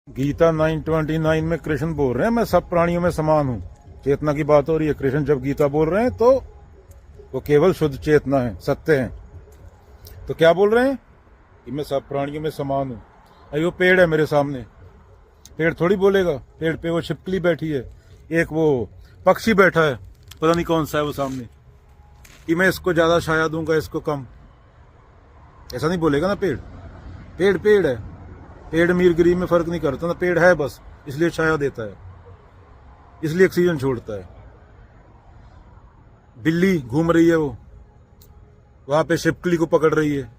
गीता 9:29 में कृष्ण बोल रहे हैं मैं सब प्राणियों में समान हूं। चेतना की बात हो रही है। कृष्ण जब गीता बोल रहे हैं तो वो केवल शुद्ध चेतना है, सत्य है। तो क्या बोल रहे हैं कि मैं सब प्राणियों में समान हूं। अरे वो पेड़ है मेरे सामने, पेड़ थोड़ी बोलेगा। पेड़ पे वो छिपकली बैठी है, एक वो पक्षी बैठा है, पता नहीं कौन सा है वो सामने, कि मैं इसको ज्यादा छाया दूंगा, इसको कम। ऐसा नहीं बोलेगा ना पेड़। पेड़ पेड़ है। पेड़ अमीर गरीब में फर्क नहीं करता ना। पेड़ है बस, इसलिए छाया देता है, इसलिए ऑक्सीजन छोड़ता है। बिल्ली घूम रही है, वो वहां पे छिपकली को पकड़ रही है।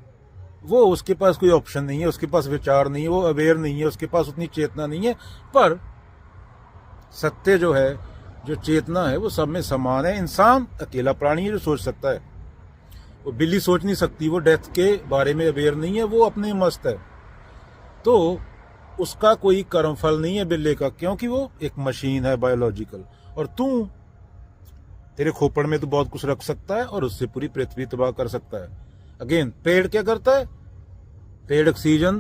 वो उसके पास कोई ऑप्शन नहीं है, उसके पास विचार नहीं है, वो अवेयर नहीं है, उसके पास उतनी चेतना नहीं है। पर सत्य जो है, जो चेतना है, वो सब में समान है। इंसान अकेला प्राणी है जो सोच सकता है। वो बिल्ली सोच नहीं सकती, वो डेथ के बारे में अवेयर नहीं है, वो अपने मस्त है। तो उसका कोई कर्मफल नहीं है बिल्ली का, क्योंकि वो एक मशीन है बायोलॉजिकल। और तेरे खोपड़ में तो बहुत कुछ रख सकता है और उससे पूरी पृथ्वी तबाह कर सकता है। अगेन, पेड़ क्या करता है? पेड़ ऑक्सीजन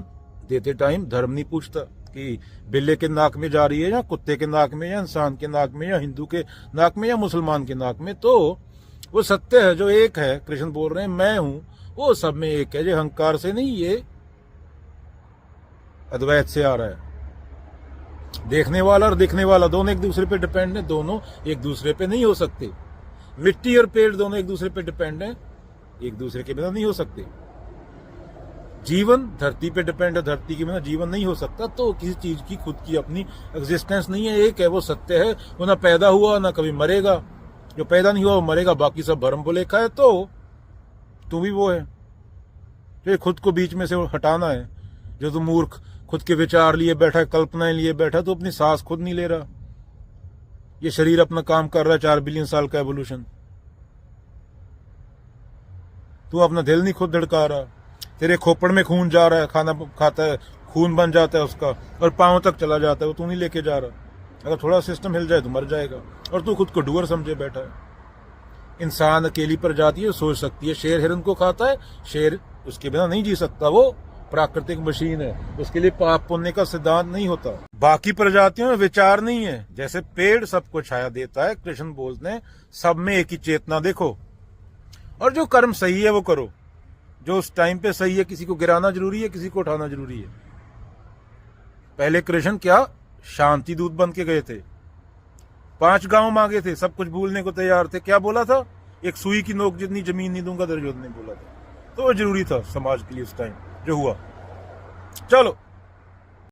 देते टाइम धर्म नहीं पूछता कि बिल्ले के नाक में जा रही है या कुत्ते के नाक में या इंसान के नाक में या हिंदू के नाक में या मुसलमान के नाक में। तो वो सत्य है जो एक है। कृष्ण बोल रहे हैं मैं हूं, वो सब में एक है। जो अहंकार से नहीं, ये अद्वैत से आ रहा है। देखने वाला और दिखने वाला दोनों एक दूसरे पे डिपेंड है, दोनों एक दूसरे पे नहीं हो सकते। मिट्टी और पेड़ दोनों एक दूसरे पे डिपेंड है, एक दूसरे के बिना नहीं हो सकते। जीवन धरती पे डिपेंड है, धरती के बिना जीवन नहीं हो सकता। तो किसी चीज की खुद की अपनी एग्जिस्टेंस नहीं है, एक है, वो सत्य है। वो ना पैदा हुआ ना कभी मरेगा। जो पैदा नहीं हुआ वो मरेगा, बाकी सब भरम भुलेखा है। तो तू भी वो है जो खुद को बीच में से हटाना है। जो तू मूर्ख खुद के विचार लिए बैठा है, कल्पनाएं लिए बैठा, तो अपनी सांस खुद नहीं ले रहा। ये शरीर अपना काम कर रहा है, 4 बिलियन साल का एवोल्यूशन। तू अपना दिल नहीं खुद धड़का रहा। तेरे खोपड़ में खून जा रहा है, खाना खाता है, खून बन जाता है उसका और पांव तक चला जाता है, वो तू नहीं लेके जा रहा। अगर थोड़ा सिस्टम हिल जाए तो मर जाएगा, और तू खुद को डूअर समझे बैठा है। इंसान अकेली प्रजाति है, सोच सकती है। शेर हिरन को खाता है, शेर उसके बिना नहीं जी सकता। वो प्राकृतिक मशीन है, उसके लिए पाप पुण्य का सिद्धांत नहीं होता। बाकी प्रजातियों में विचार नहीं है। जैसे पेड़ सबको छाया देता है, कृष्ण बोलते हैं सब में एक ही चेतना देखो, और जो कर्म सही है वो करो, जो उस टाइम पे सही है। किसी को गिराना जरूरी है, किसी को उठाना जरूरी है। पहले कृष्ण क्या शांति दूत बन के गए थे, 5 गांव मांगे थे, सब कुछ भूलने को तैयार थे। क्या बोला था? एक सुई की नोक जितनी जमीन नहीं दूंगा, दुर्योधन ने बोला था। तो वो जरूरी था समाज के लिए उस टाइम जो हुआ। चलो।